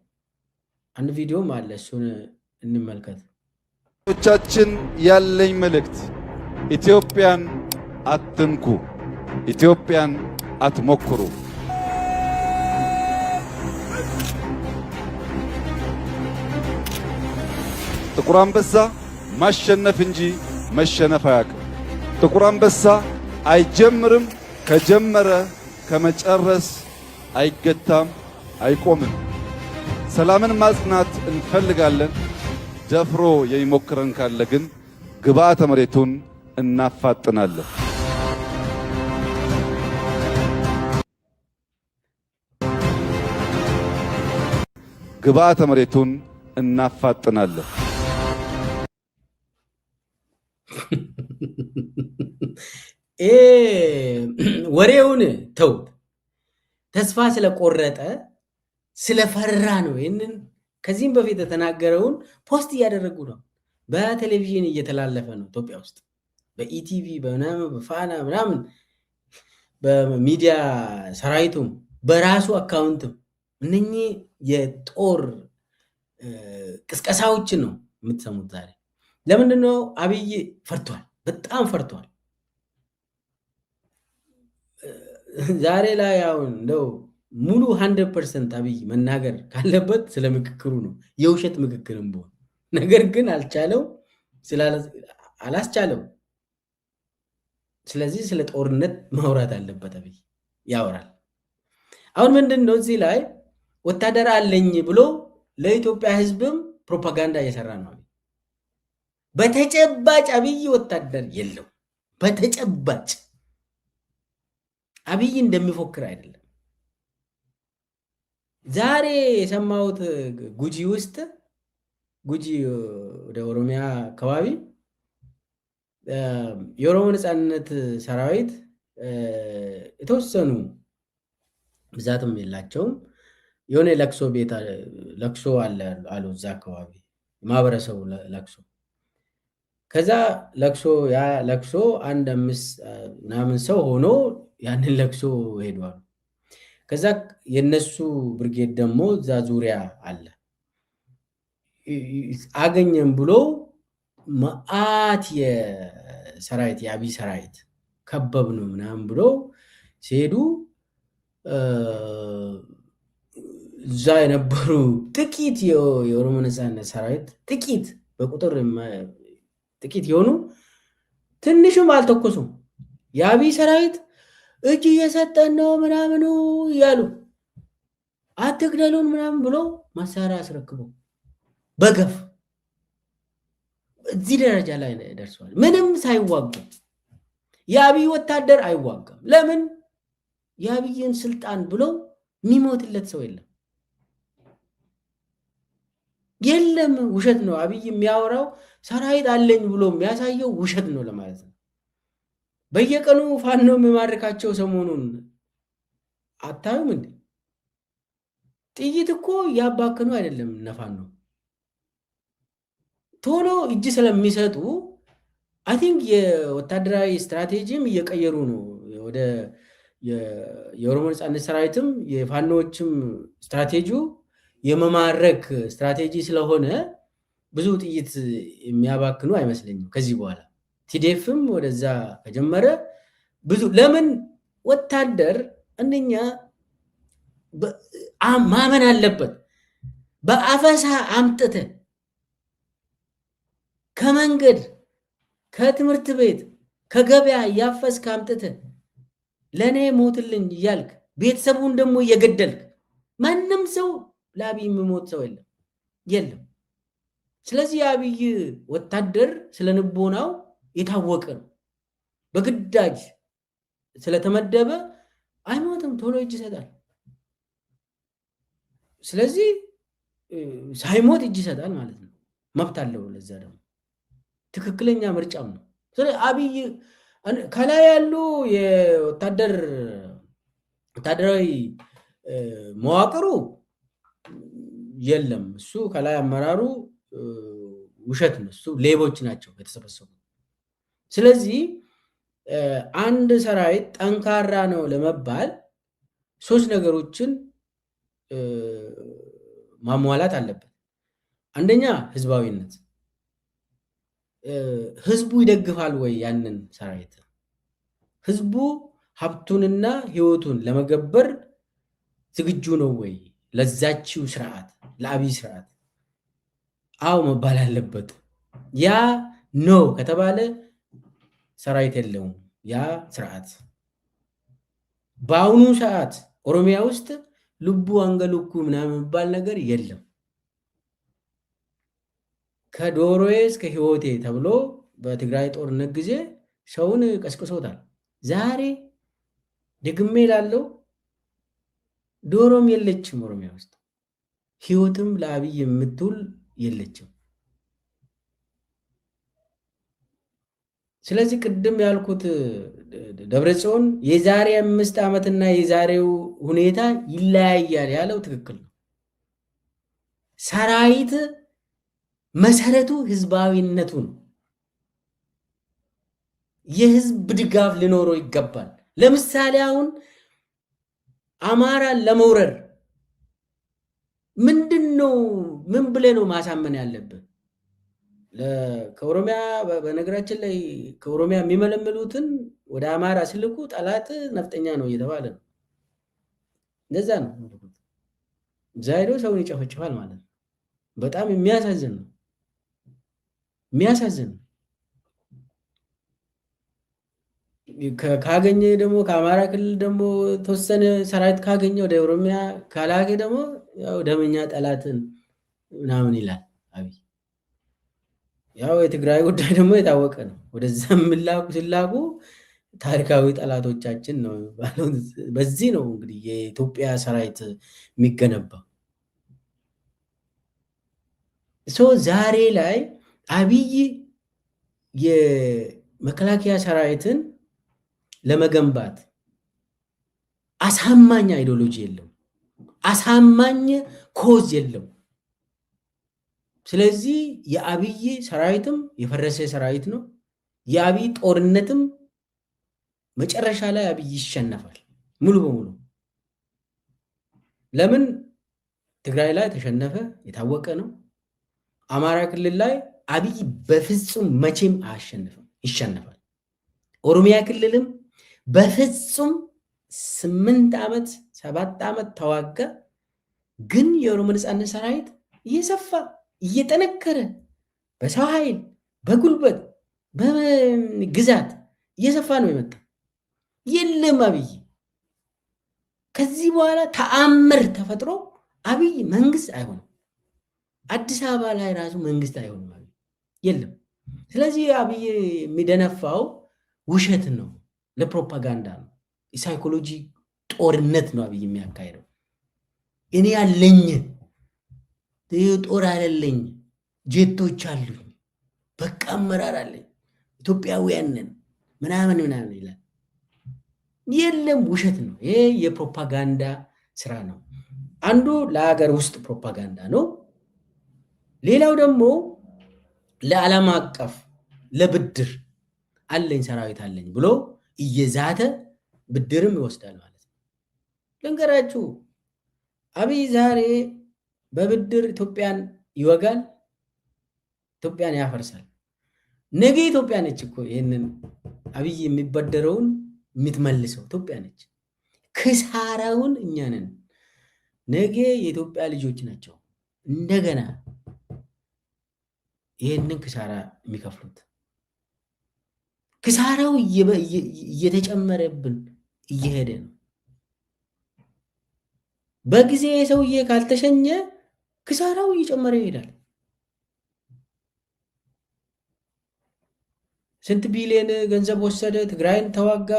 አንድ ቪዲዮም አለ፣ እሱን እንመልከት። ቻችን ያለኝ መልእክት ኢትዮጵያን አትንኩ፣ ኢትዮጵያን አትሞክሩ። ጥቁር አንበሳ ማሸነፍ እንጂ መሸነፍ አያውቅም። ጥቁር አንበሳ አይጀምርም፣ ከጀመረ ከመጨረስ አይገታም፣ አይቆምም። ሰላምን ማጽናት እንፈልጋለን። ደፍሮ የሚሞክረን ካለ ግን ግብዓተ መሬቱን እናፋጥናለን። ግብዓተ መሬቱን እናፋጥናለን። ወሬውን ተውት። ተስፋ ስለቆረጠ ስለፈራ ነው። ይህንን ከዚህም በፊት የተናገረውን ፖስት እያደረጉ ነው። በቴሌቪዥን እየተላለፈ ነው ኢትዮጵያ ውስጥ በኢቲቪ በምናምን በፋና ምናምን በሚዲያ ሰራዊቱም በራሱ አካውንትም እነኚህ የጦር ቅስቀሳዎችን ነው የምትሰሙት ዛሬ። ለምንድን ነው? አብይ ፈርቷል፣ በጣም ፈርቷል። ዛሬ ላይ አሁን እንደው ሙሉ 100% አብይ መናገር ካለበት ስለ ምክክሩ ነው፣ የውሸት ምክክርም ቢሆን ነገር ግን አላስቻለው። ስለዚህ ስለ ጦርነት ማውራት አለበት አብይ፣ ያወራል። አሁን ምንድን ነው እዚህ ላይ ወታደር አለኝ ብሎ ለኢትዮጵያ ሕዝብም ፕሮፓጋንዳ እየሰራ ነው። በተጨባጭ አብይ ወታደር የለው። በተጨባጭ አብይ እንደሚፎክር አይደለም። ዛሬ የሰማሁት ጉጂ ውስጥ ጉጂ ወደ ኦሮሚያ አካባቢ የኦሮሞ ነጻነት ሰራዊት የተወሰኑ ብዛትም የላቸውም። የሆነ ለቅሶ ቤት ለቅሶ አለ አሉ እዛ አካባቢ ማህበረሰቡ ለቅሶ። ከዛ ያ ለቅሶ አንድ 5 ምናምን ሰው ሆኖ ያንን ለቅሶ ሄዷል። ከዛ የነሱ ብርጌድ ደግሞ እዛ ዙሪያ አለ። አገኘም ብሎ መዓት የሰራዊት የአብይ ሰራዊት ከበብ ነው ምናምን ብሎ ሲሄዱ እዛ የነበሩ ጥቂት የኦሮሞ ነጻነት ሰራዊት ጥቂት በቁጥር ጥቂት የሆኑ ትንሹም አልተኮሱም። የአብይ ሰራዊት እጅ እየሰጠን ነው ምናምኑ እያሉ አትግደሉን ምናምን ብሎ መሳሪያ አስረክበው በገፍ እዚህ ደረጃ ላይ ደርሰዋል። ምንም ሳይዋጉ። የአብይ ወታደር አይዋጋም። ለምን? የአብይን ስልጣን ብለው የሚሞትለት ሰው የለም የለም። ውሸት ነው። አብይ የሚያወራው ሰራዊት አለኝ ብሎ የሚያሳየው ውሸት ነው ለማለት ነው። በየቀኑ ፋኖ የሚማርካቸው ሰሞኑን አታዩም እንዴ? ጥይት እኮ እያባከኑ አይደለም እነፋኖ ቶሎ እጅ ስለሚሰጡ አይ ቲንክ የወታደራዊ ስትራቴጂም እየቀየሩ ነው። ወደ የኦሮሞ ነጻነት ሰራዊትም የፋኖዎችም ስትራቴጂው የመማረክ ስትራቴጂ ስለሆነ ብዙ ጥይት የሚያባክኑ አይመስለኝም ከዚህ በኋላ። ቲዴፍም ወደዛ ከጀመረ ብዙ ለምን ወታደር አንደኛ ማመን አለበት። በአፈሳ አምጥተ ከመንገድ ከትምህርት ቤት ከገበያ እያፈስክ አምጥተ ለእኔ ሞትልኝ እያልክ ቤተሰቡን ደግሞ እየገደልክ ማንም ሰው ለአብይ የሚሞት ሰው የለም። ስለዚህ የአብይ ወታደር ስለንቦናው የታወቀ ነው። በግዳጅ ስለተመደበ አይሞትም፣ ቶሎ እጅ ይሰጣል። ስለዚህ ሳይሞት እጅ ይሰጣል ማለት ነው። መብት አለው። ለዛ ደግሞ ትክክለኛ ምርጫም ነው። ስለዚህ አብይ ከላይ ያሉ ወታደራዊ መዋቅሩ የለም። እሱ ከላይ አመራሩ ውሸት ነው። እሱ ሌቦች ናቸው የተሰበሰቡ። ስለዚህ አንድ ሰራዊት ጠንካራ ነው ለመባል 3 ነገሮችን ማሟላት አለበት። አንደኛ ህዝባዊነት። ህዝቡ ይደግፋል ወይ ያንን ሰራዊት? ህዝቡ ሀብቱንና ህይወቱን ለመገበር ዝግጁ ነው ወይ ለዛችው ስርዓት፣ ለአብይ ስርዓት? አዎ መባል አለበት። ያ ነው ከተባለ ሰራዊት የለውም ያ ስርዓት። በአሁኑ ሰዓት ኦሮሚያ ውስጥ ልቡ አንገሉኩ ምናምን የሚባል ነገር የለም። ከዶሮዬ እስከ ህይወቴ ተብሎ በትግራይ ጦርነት ጊዜ ሰውን ቀስቅሶታል። ዛሬ ደግሜ ላለው ዶሮም የለችም ኦሮሚያ ውስጥ፣ ህይወትም ለአብይ የምትውል የለችም። ስለዚህ ቅድም ያልኩት ደብረጽዮን የዛሬ 5 ዓመትና የዛሬው ሁኔታ ይለያያል ያለው ትክክል ነው። ሰራዊት መሰረቱ ህዝባዊነቱ ነው። የህዝብ ድጋፍ ሊኖረው ይገባል። ለምሳሌ አሁን አማራን ለመውረር ምን ብለህ ነው ማሳመን ያለብን? ከኦሮሚያ በነገራችን ላይ ከኦሮሚያ የሚመለምሉትን ወደ አማራ ሲልኩ ጠላት ነፍጠኛ ነው እየተባለ ነው። እንደዛ ነው። እዛ ሄዶ ሰውን ይጨፈጭፋል ማለት ነው። በጣም የሚያሳዝን ነው። የሚያሳዝን ነው። ካገኘ ደግሞ ከአማራ ክልል ደግሞ ተወሰነ ሰራዊት ካገኘ ወደ ኦሮሚያ ካላገ ደግሞ ያው ደመኛ ጠላትን ምናምን ይላል አብይ። ያው የትግራይ ጉዳይ ደግሞ የታወቀ ነው። ወደዛ ሲላኩ ታሪካዊ ጠላቶቻችን ነው የሚባለው። በዚህ ነው እንግዲህ የኢትዮጵያ ሰራዊት የሚገነባው። ዛሬ ላይ አብይ የመከላከያ ሰራዊትን ለመገንባት አሳማኝ አይዲዮሎጂ የለው፣ አሳማኝ ኮዝ የለው። ስለዚህ የአብይ ሰራዊትም የፈረሰ ሰራዊት ነው። የአብይ ጦርነትም መጨረሻ ላይ አብይ ይሸነፋል ሙሉ በሙሉ። ለምን ትግራይ ላይ ተሸነፈ የታወቀ ነው። አማራ ክልል ላይ አብይ በፍጹም መቼም አያሸንፍም፣ ይሸነፋል። ኦሮሚያ ክልልም በፍጹም 8 ዓመት 7 ዓመት ተዋጋ። ግን የኦሮሞ ነጻነት ሰራዊት እየሰፋ እየጠነከረ በሰው ኃይል በጉልበት በግዛት እየሰፋ ነው የመጣ። የለም አብይ ከዚህ በኋላ ተአምር ተፈጥሮ አብይ መንግስት አይሆንም። አዲስ አበባ ላይ ራሱ መንግስት አይሆንም አብይ የለም። ስለዚህ አብይ የሚደነፋው ውሸት ነው፣ ለፕሮፓጋንዳ ነው፣ የሳይኮሎጂ ጦርነት ነው አብይ የሚያካሄደው። እኔ ያለኝ ጦር አለለኝ፣ ጄቶች አሉኝ፣ በቃ አመራር አለኝ፣ ኢትዮጵያውያንን ምናምን ምናምን ይላል። የለም ውሸት ነው። ይሄ የፕሮፓጋንዳ ስራ ነው። አንዱ ለሀገር ውስጥ ፕሮፓጋንዳ ነው። ሌላው ደግሞ ለዓለም አቀፍ ለብድር አለኝ ሰራዊት አለኝ ብሎ እየዛተ ብድርም ይወስዳል ማለት ነው። ልንገራችሁ፣ አብይ ዛሬ በብድር ኢትዮጵያን ይወጋል፣ ኢትዮጵያን ያፈርሳል። ነገ ኢትዮጵያ ነች እኮ ይህንን አብይ የሚበደረውን የምትመልሰው ኢትዮጵያ ነች። ክሳራውን እኛ ነን። ነገ የኢትዮጵያ ልጆች ናቸው እንደገና ይህንን ክሳራ የሚከፍሉት። ክሳራው እየተጨመረብን እየሄደ ነው። በጊዜ ሰውዬ ካልተሸኘ ክሳራው እየጨመረ ይሄዳል። ስንት ቢሊዮን ገንዘብ ወሰደ፣ ትግራይን ተዋጋ፣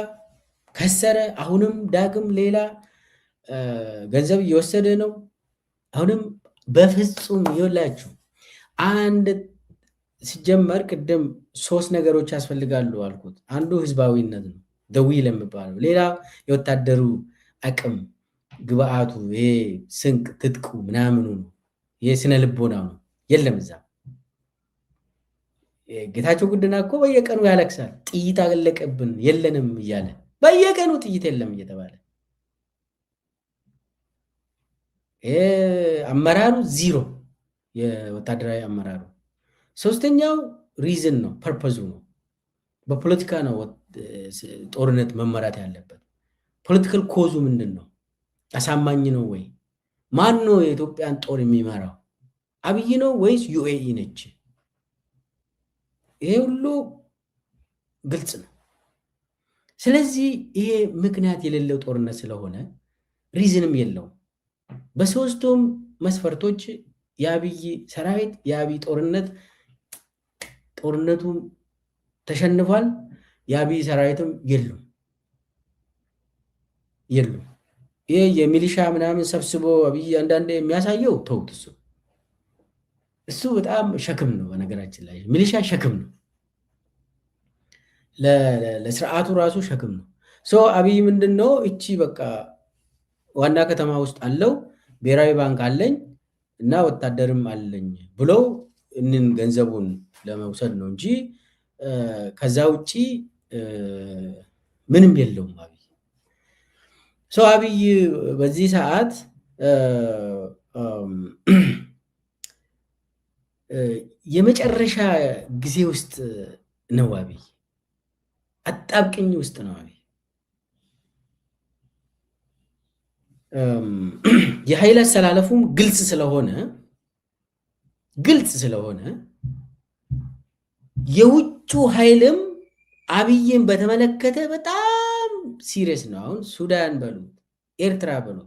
ከሰረ። አሁንም ዳግም ሌላ ገንዘብ እየወሰደ ነው። አሁንም በፍጹም ይወላችሁ አንድ ሲጀመር ቅድም 3 ነገሮች ያስፈልጋሉ አልኩት። አንዱ ህዝባዊነት ነው፣ ደዊል የሚባለው። ሌላ የወታደሩ አቅም ግብአቱ፣ ይሄ ስንቅ ትጥቁ ምናምኑ ነው። ይሄ ስነ ልቦናው ነው። የለም እዛ ጌታቸው ጉድና እኮ በየቀኑ ያለቅሳል። ጥይት አለቀብን የለንም እያለ በየቀኑ ጥይት የለም እየተባለ አመራሩ ዚሮ፣ የወታደራዊ አመራሩ። ሶስተኛው ሪዝን ነው፣ ፐርፐዙ ነው። በፖለቲካ ነው ጦርነት መመራት ያለበት። ፖለቲካል ኮዙ ምንድን ነው? አሳማኝ ነው ወይ? ማን ነው የኢትዮጵያን ጦር የሚመራው? አብይ ነው ወይስ ዩኤኢ ነች? ይሄ ሁሉ ግልጽ ነው። ስለዚህ ይሄ ምክንያት የሌለው ጦርነት ስለሆነ ሪዝንም የለውም። በሶስቱም መስፈርቶች የአብይ ሰራዊት የአብይ ጦርነቱ ተሸንፏል። የአብይ ሰራዊትም የሉም። ይሄ የሚሊሻ ምናምን ሰብስቦ አብይ አንዳንዴ የሚያሳየው ተውት። እሱ በጣም ሸክም ነው። በነገራችን ላይ ሚሊሻ ሸክም ነው፣ ለስርዓቱ ራሱ ሸክም ነው። አብይ ምንድን ነው እቺ በቃ ዋና ከተማ ውስጥ አለው፣ ብሔራዊ ባንክ አለኝ እና ወታደርም አለኝ ብለው እንን ገንዘቡን ለመውሰድ ነው እንጂ ከዛ ውጪ ምንም የለውም አብይ። አብይ በዚህ ሰዓት የመጨረሻ ጊዜ ውስጥ ነው። አብይ አጣብቅኝ ውስጥ ነው። አብይ የኃይል አሰላለፉም ግልጽ ስለሆነ የውጩ ኃይልም አብይን በተመለከተ በጣም ሲሪየስ ነው። አሁን ሱዳን በሉ፣ ኤርትራ በሉ፣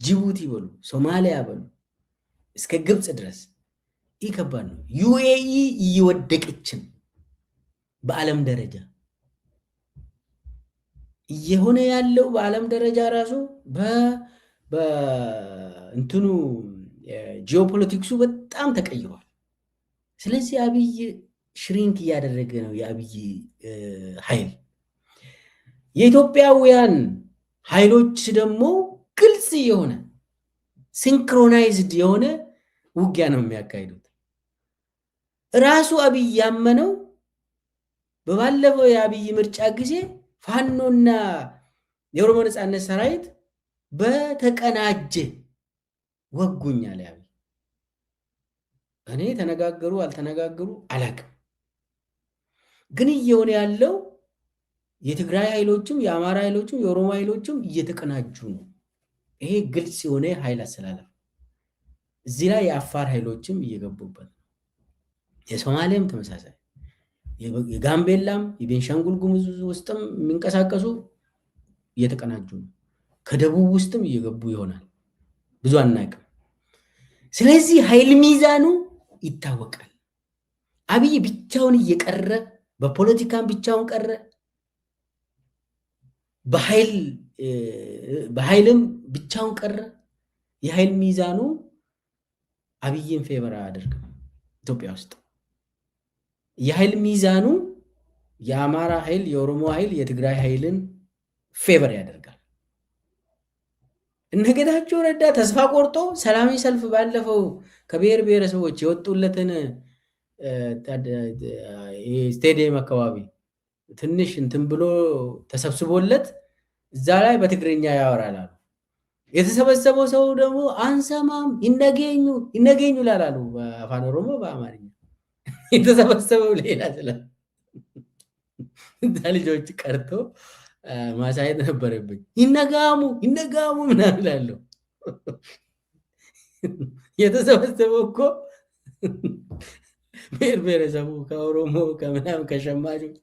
ጅቡቲ በሉ፣ ሶማሊያ በሉ እስከ ግብፅ ድረስ ይከባድ ነው። ዩኤኢ እየወደቀችን በዓለም ደረጃ እየሆነ ያለው በዓለም ደረጃ ራሱ በእንትኑ ጂኦፖለቲክሱ በጣም ተቀይሯል። ስለዚህ አብይ ሽሪንክ እያደረገ ነው። የአብይ ኃይል የኢትዮጵያውያን ኃይሎች ደግሞ ግልጽ የሆነ ሲንክሮናይዝድ የሆነ ውጊያ ነው የሚያካሂዱት። ራሱ አብይ ያመነው በባለፈው የአብይ ምርጫ ጊዜ ፋኖና የኦሮሞ ነጻነት ሰራዊት በተቀናጀ ወጉኝ አለ አብይ። እኔ ተነጋገሩ አልተነጋገሩ አላቅም፣ ግን እየሆነ ያለው የትግራይ ኃይሎችም የአማራ ኃይሎችም የኦሮሞ ኃይሎችም እየተቀናጁ ነው። ይሄ ግልጽ የሆነ ኃይል አሰላለፍ። እዚህ ላይ የአፋር ኃይሎችም እየገቡበት ነው። የሶማሌም ተመሳሳይ፣ የጋምቤላም የቤንሻንጉል ጉሙዝ ውስጥም የሚንቀሳቀሱ እየተቀናጁ ነው። ከደቡብ ውስጥም እየገቡ ይሆናል፣ ብዙ አናውቅም። ስለዚህ ኃይል ሚዛኑ ይታወቃል። አብይ ብቻውን እየቀረ በፖለቲካም ብቻውን ቀረ፣ በኃይልም ብቻውን ቀረ። የኃይል ሚዛኑ አብይን ፌቨር አያደርግም። ኢትዮጵያ ውስጥ የኃይል ሚዛኑ የአማራ ኃይል፣ የኦሮሞ ኃይል፣ የትግራይ ኃይልን ፌቨር ያደርጋል። እነ ጌታቸው ረዳ ተስፋ ቆርጦ ሰላማዊ ሰልፍ ባለፈው ከብሔር ብሔረሰቦች የወጡለትን ስቴዲየም አካባቢ ትንሽ እንትን ብሎ ተሰብስቦለት እዛ ላይ በትግርኛ ያወራል አሉ። የተሰበሰበው ሰው ደግሞ አንሰማም ይነገኙ ይላሉ በአፋን ኦሮሞ በአማርኛ። የተሰበሰበው ሌላ ስለ እዛ ልጆች ቀርቶ ማሳየት ነበረብኝ። ይነጋሙ ምናምን እላለሁ። የተሰበሰበው እኮ ብሔር ብሔረሰቡ ከኦሮሞ ከምናምን ከሸማቾች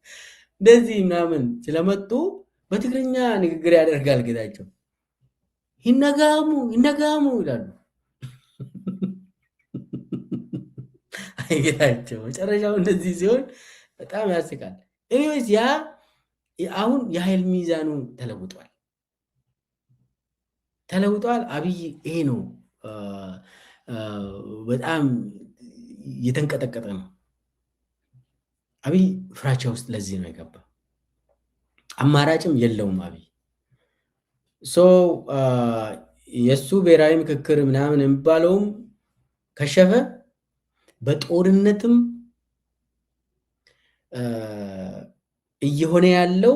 እንደዚህ ምናምን ስለመጡ በትግርኛ ንግግር ያደርጋል ጌታቸው። ይነጋሙ ይላሉ። አይ ጌታቸው መጨረሻው እንደዚህ ሲሆን በጣም ያስቃል። ኤኒዌይስ ያ አሁን የኃይል ሚዛኑ ተለውጧል። አብይ ይሄ ነው በጣም የተንቀጠቀጠ ነው። አብይ ፍራቻ ውስጥ ለዚህ ነው የገባ። አማራጭም የለውም አብይ። የእሱ ብሔራዊ ምክክር ምናምን የሚባለውም ከሸፈ፣ በጦርነትም እየሆነ ያለው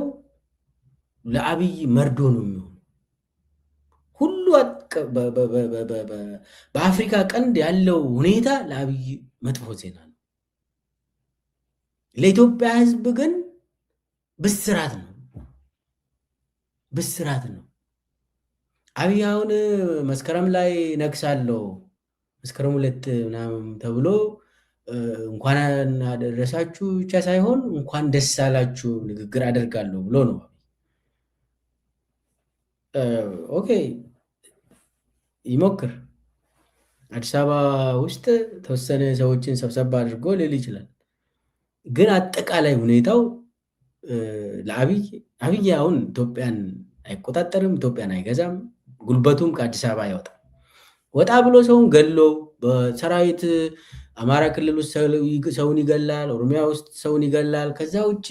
ለአብይ መርዶ ነው የሚሆነው። ሁሉ በአፍሪካ ቀንድ ያለው ሁኔታ ለአብይ መጥፎ ዜና ነው። ለኢትዮጵያ ሕዝብ ግን ብስራት ነው። አብይ አሁን መስከረም ላይ ነግሳለሁ መስከረም 2 ምናምን ተብሎ እንኳን አደረሳችሁ ብቻ ሳይሆን እንኳን ደስ አላችሁ ንግግር አደርጋለሁ ብሎ ነው። ኦኬ ይሞክር። አዲስ አበባ ውስጥ ተወሰነ ሰዎችን ሰብሰብ አድርጎ ሊል ይችላል። ግን አጠቃላይ ሁኔታው ለአብይ አሁን ኢትዮጵያን አይቆጣጠርም፣ ኢትዮጵያን አይገዛም። ጉልበቱም ከአዲስ አበባ አይወጣም። ወጣ ብሎ ሰውን ገሎ በሰራዊት አማራ ክልል ውስጥ ሰውን ይገላል፣ ኦሮሚያ ውስጥ ሰውን ይገላል። ከዛ ውጭ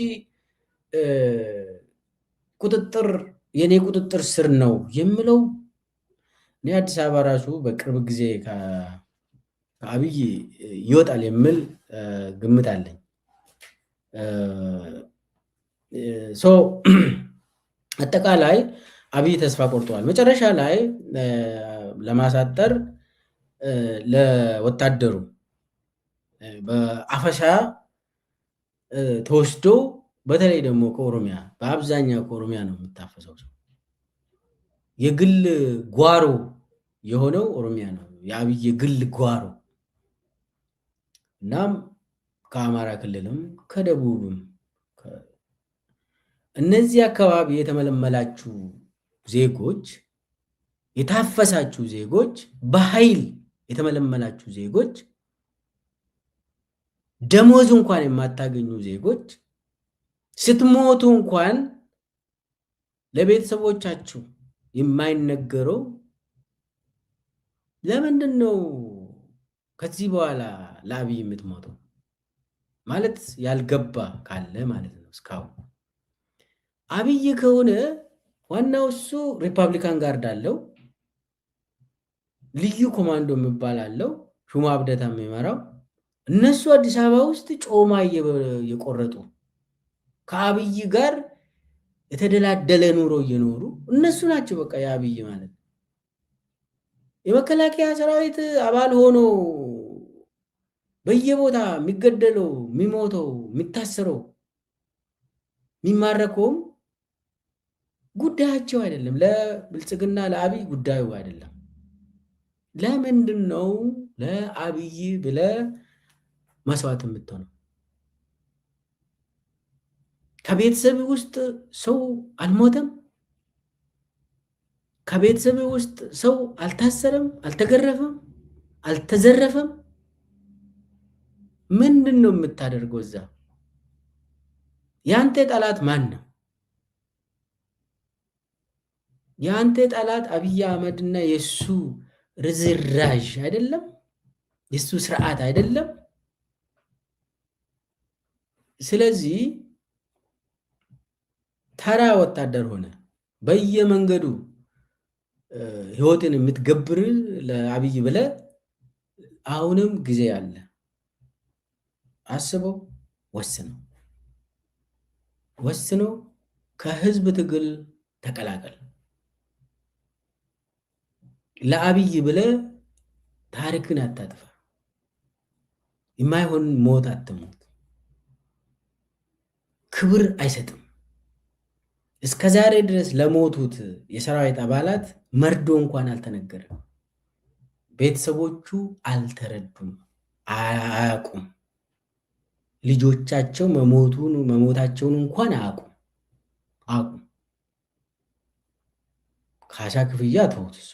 የኔ ቁጥጥር ስር ነው የምለው እኔ አዲስ አበባ ራሱ በቅርብ ጊዜ ከአብይ ይወጣል የሚል ግምት አለኝ። አጠቃላይ አብይ ተስፋ ቆርጠዋል። መጨረሻ ላይ ለማሳጠር ለወታደሩ በአፈሳ ተወስዶ በተለይ ደግሞ ከኦሮሚያ በአብዛኛው ከኦሮሚያ ነው የምታፈሰው ሰው የግል ጓሮ የሆነው ኦሮሚያ ነው፣ የአብይ የግል ጓሮ። እናም ከአማራ ክልልም ከደቡብም እነዚህ አካባቢ የተመለመላችሁ ዜጎች፣ የታፈሳችሁ ዜጎች፣ በኃይል የተመለመላችሁ ዜጎች፣ ደሞዝ እንኳን የማታገኙ ዜጎች፣ ስትሞቱ እንኳን ለቤተሰቦቻችሁ የማይነገረው ለምንድን ነው ከዚህ በኋላ ለአብይ የምትሞተው ማለት ያልገባ ካለ ማለት ነው። እስካሁን አብይ ከሆነ ዋናው እሱ ሪፐብሊካን ጋርድ አለው፣ ልዩ ኮማንዶ የሚባል አለው፣ ሹማ አብደታ የሚመራው። እነሱ አዲስ አበባ ውስጥ ጮማ እየቆረጡ ከአብይ ጋር የተደላደለ ኑሮ እየኖሩ እነሱ ናቸው። በቃ የአብይ ማለት የመከላከያ ሰራዊት አባል ሆኖ በየቦታ የሚገደለው፣ የሚሞተው፣ የሚታሰረው፣ የሚማረከውም ጉዳያቸው አይደለም። ለብልጽግና ለአብይ ጉዳዩ አይደለም። ለምንድን ነው ለአብይ ብለ መስዋዕት የምትሆነው? ከቤተሰብ ውስጥ ሰው አልሞተም? ከቤተሰብ ውስጥ ሰው አልታሰረም? አልተገረፈም? አልተዘረፈም? ምንድን ነው የምታደርገው እዛ? የአንተ ጠላት ማን ነው? የአንተ ጠላት አብይ አህመድና የሱ ርዝራዥ አይደለም? የሱ ስርዓት አይደለም? ስለዚህ ተራ ወታደር ሆነ በየመንገዱ ህይወትን የምትገብር ለአብይ ብለ አሁንም ጊዜ አለ። አስበው፣ ወስነው ከህዝብ ትግል ተቀላቀል። ለአብይ ብለ ታሪክን አታጥፋ። የማይሆን ሞት አትሞት። ክብር አይሰጥም። እስከ ዛሬ ድረስ ለሞቱት የሰራዊት አባላት መርዶ እንኳን አልተነገረም። ቤተሰቦቹ አልተረዱም፣ አያውቁም። ልጆቻቸው መሞታቸውን እንኳን አያውቁም። ካሳ ክፍያ ተውት፣ እሱ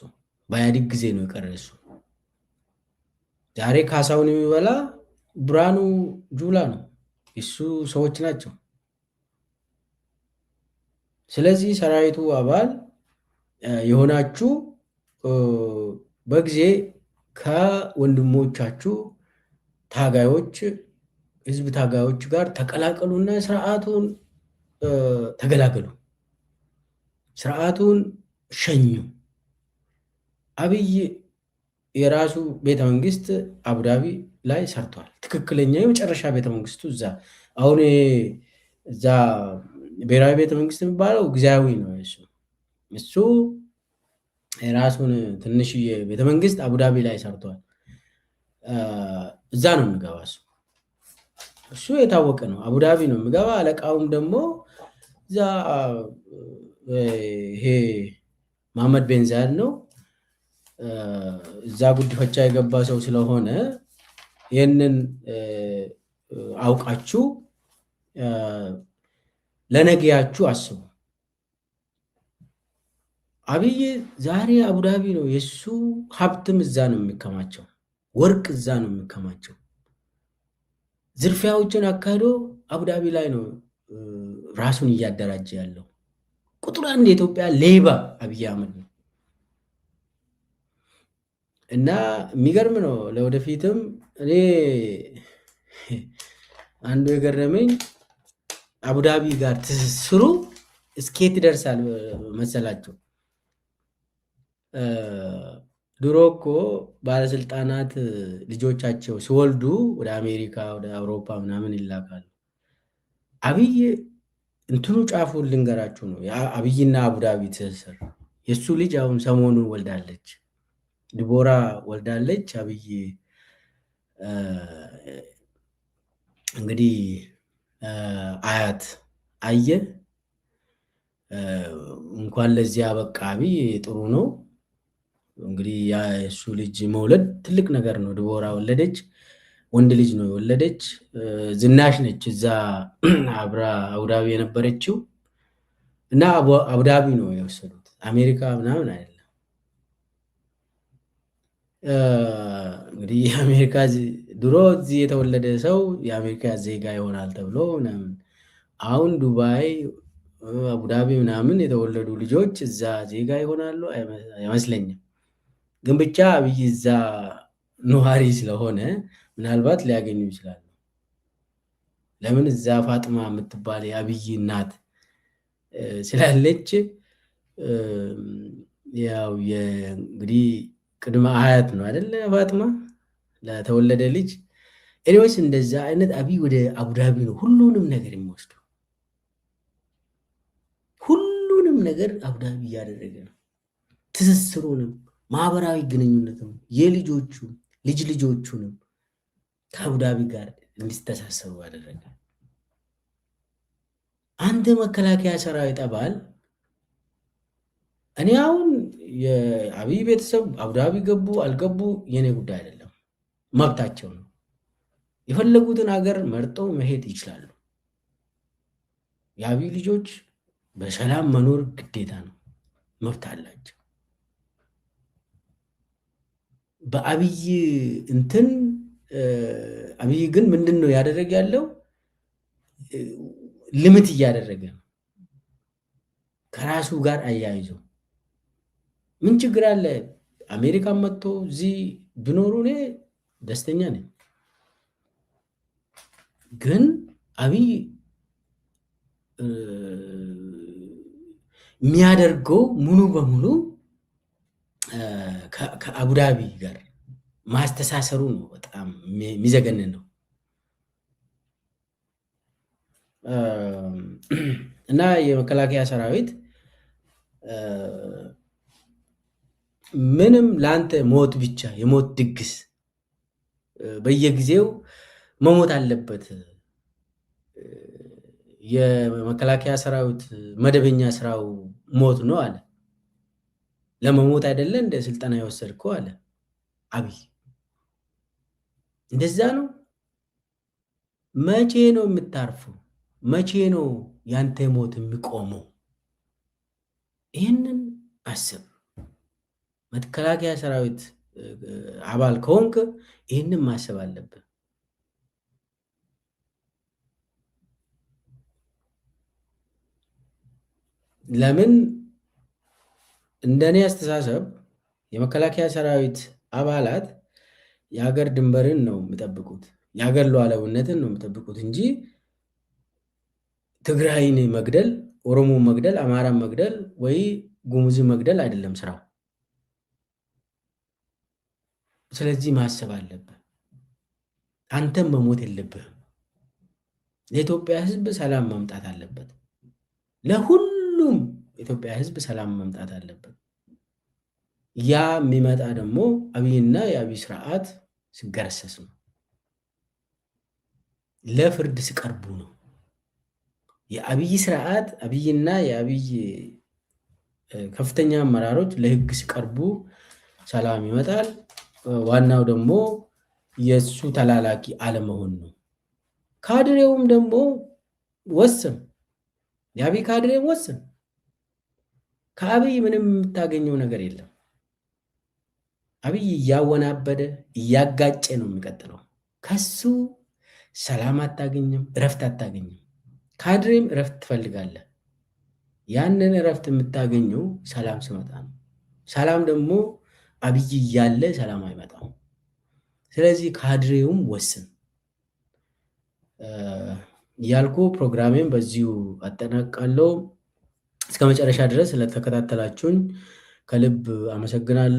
በኢህአዴግ ጊዜ ነው የቀረ። እሱ ዛሬ ካሳውን የሚበላ ብርሃኑ ጁላ ነው፣ እሱ ሰዎች ናቸው። ስለዚህ ሰራዊቱ አባል የሆናችሁ በጊዜ ከወንድሞቻችሁ ታጋዮች፣ ህዝብ ታጋዮች ጋር ተቀላቀሉና ስርዓቱን ተገላገሉ፣ ስርዓቱን ሸኙ። አብይ የራሱ ቤተመንግስት አቡዳቢ ላይ ሰርቷል። ትክክለኛ የመጨረሻ ቤተመንግስቱ እዛ አሁን እዛ ብሔራዊ ቤተመንግስት የሚባለው ጊዜያዊ ነው። እሱ የራሱን ትንሽዬ ቤተመንግስት አቡዳቢ ላይ ሰርቷል። እዛ ነው የሚገባ እሱ የታወቀ ነው። አቡዳቢ ነው የሚገባ። አለቃውም ደግሞ እዛ ይሄ መሐመድ ቤን ዛይድ ነው። እዛ ጉድፈቻ የገባ ሰው ስለሆነ ይህንን አውቃችሁ ለነገያችሁ አስቡ። አብይ ዛሬ አቡዳቢ ነው። የሱ ሀብትም እዛ ነው የሚከማቸው፣ ወርቅ እዛ ነው የሚከማቸው። ዝርፊያዎችን አካሂዶ አቡዳቢ ላይ ነው ራሱን እያደራጀ ያለው። ቁጥር አንድ የኢትዮጵያ ሌባ አብይ አህመድ ነው። እና የሚገርም ነው። ለወደፊትም እኔ አንዱ የገረመኝ አቡዳቢ ጋር ትስስሩ እስኬት ይደርሳል መሰላቸው። ድሮ እኮ ባለስልጣናት ልጆቻቸው ሲወልዱ ወደ አሜሪካ ወደ አውሮፓ ምናምን ይላካሉ። አብይ እንትኑ ጫፉ ልንገራችሁ ነው። አብይና አቡዳቢ ትስስር የእሱ ልጅ አሁን ሰሞኑን ወልዳለች፣ ዲቦራ ወልዳለች። አብይ እንግዲህ አያት አየ። እንኳን ለዚህ አበቃ። አብይ ጥሩ ነው። እንግዲህ የእሱ ልጅ መውለድ ትልቅ ነገር ነው። ዲቦራ ወለደች፣ ወንድ ልጅ ነው የወለደች። ዝናሽ ነች እዛ አብራ አቡዳቢ የነበረችው እና አቡዳቢ ነው የወሰዱት፣ አሜሪካ ምናምን አይደለም። እንግዲህ የአሜሪካ ድሮ እዚህ የተወለደ ሰው የአሜሪካ ዜጋ ይሆናል ተብሎ ምናምን፣ አሁን ዱባይ አቡዳቢ ምናምን የተወለዱ ልጆች እዛ ዜጋ ይሆናሉ አይመስለኝም። ግን ብቻ አብይ እዛ ነዋሪ ስለሆነ ምናልባት ሊያገኙ ይችላሉ። ለምን እዛ ፋጥማ የምትባል የአብይ እናት ስላለች ያው እንግዲህ ቅድመ አያት ነው አይደለ ፋጥማ ለተወለደ ልጅ። ኤኒዌይስ እንደዛ አይነት አብይ ወደ አቡዳቢ ነው ሁሉንም ነገር የሚወስደው። ሁሉንም ነገር አቡዳቢ እያደረገ ነው። ትስስሩንም ማህበራዊ ግንኙነትም የልጆቹ ልጆቹንም ከአቡዳቢ ጋር እንዲተሳሰሩ አደረገ። አንድ መከላከያ ሰራዊት አባል እኔ አሁን የአብይ ቤተሰብ አቡዳቢ ገቡ አልገቡ የኔ ጉዳይ አይደለም፣ መብታቸው ነው። የፈለጉትን ሀገር መርጠው መሄድ ይችላሉ። የአብይ ልጆች በሰላም መኖር ግዴታ ነው፣ መብት አላቸው። በአብይ እንትን አብይ ግን ምንድን ነው ያደረገ ያለው? ልምት እያደረገ ነው ከራሱ ጋር አያይዞ። ምን ችግር አለ? አሜሪካን መጥቶ እዚህ ብኖሩ እኔ ደስተኛ ነኝ። ግን አብይ የሚያደርገው ሙሉ በሙሉ ከአቡዳቢ ጋር ማስተሳሰሩ ነው በጣም የሚዘገንን ነው። እና የመከላከያ ሰራዊት ምንም ለአንተ ሞት ብቻ የሞት ድግስ በየጊዜው መሞት አለበት። የመከላከያ ሰራዊት መደበኛ ስራው ሞት ነው አለ። ለመሞት አይደለ እንደ ስልጠና የወሰድከው አለ አብይ። እንደዛ ነው። መቼ ነው የምታርፈው? መቼ ነው ያንተ ሞት የሚቆመው? ይህንን አስብ። መከላከያ ሰራዊት አባል ከሆንክ ይህንን ማሰብ አለብን። ለምን እንደኔ አስተሳሰብ የመከላከያ ሰራዊት አባላት የሀገር ድንበርን ነው የሚጠብቁት፣ የሀገር ሉዓላዊነትን ነው የሚጠብቁት እንጂ ትግራይን መግደል፣ ኦሮሞ መግደል፣ አማራን መግደል ወይ ጉሙዝ መግደል አይደለም ስራው። ስለዚህ ማሰብ አለብህ። አንተም መሞት የለብህም። ለኢትዮጵያ ሕዝብ ሰላም መምጣት አለበት። ለሁሉም ኢትዮጵያ ሕዝብ ሰላም መምጣት አለበት። ያ የሚመጣ ደግሞ አብይና የአብይ ስርዓት ሲገረሰስ ነው፣ ለፍርድ ሲቀርቡ ነው። የአብይ ስርዓት አብይና የአብይ ከፍተኛ አመራሮች ለህግ ሲቀርቡ ሰላም ይመጣል። ዋናው ደግሞ የሱ ተላላኪ አለመሆን ነው። ካድሬውም ደግሞ ወስን፣ የአብይ ካድሬም ወስን። ከአብይ ምንም የምታገኘው ነገር የለም። አብይ እያወናበደ እያጋጨ ነው የሚቀጥለው። ከሱ ሰላም አታገኝም፣ እረፍት አታገኝም። ካድሬም እረፍት ትፈልጋለህ። ያንን እረፍት የምታገኘው ሰላም ሲመጣ ነው። ሰላም ደግሞ አብይ እያለ ሰላም አይመጣም። ስለዚህ ካድሬውም ወስን እያልኩ ፕሮግራሜን በዚሁ አጠናቅቃለሁ። እስከ መጨረሻ ድረስ ስለተከታተላችሁኝ ከልብ አመሰግናለሁ።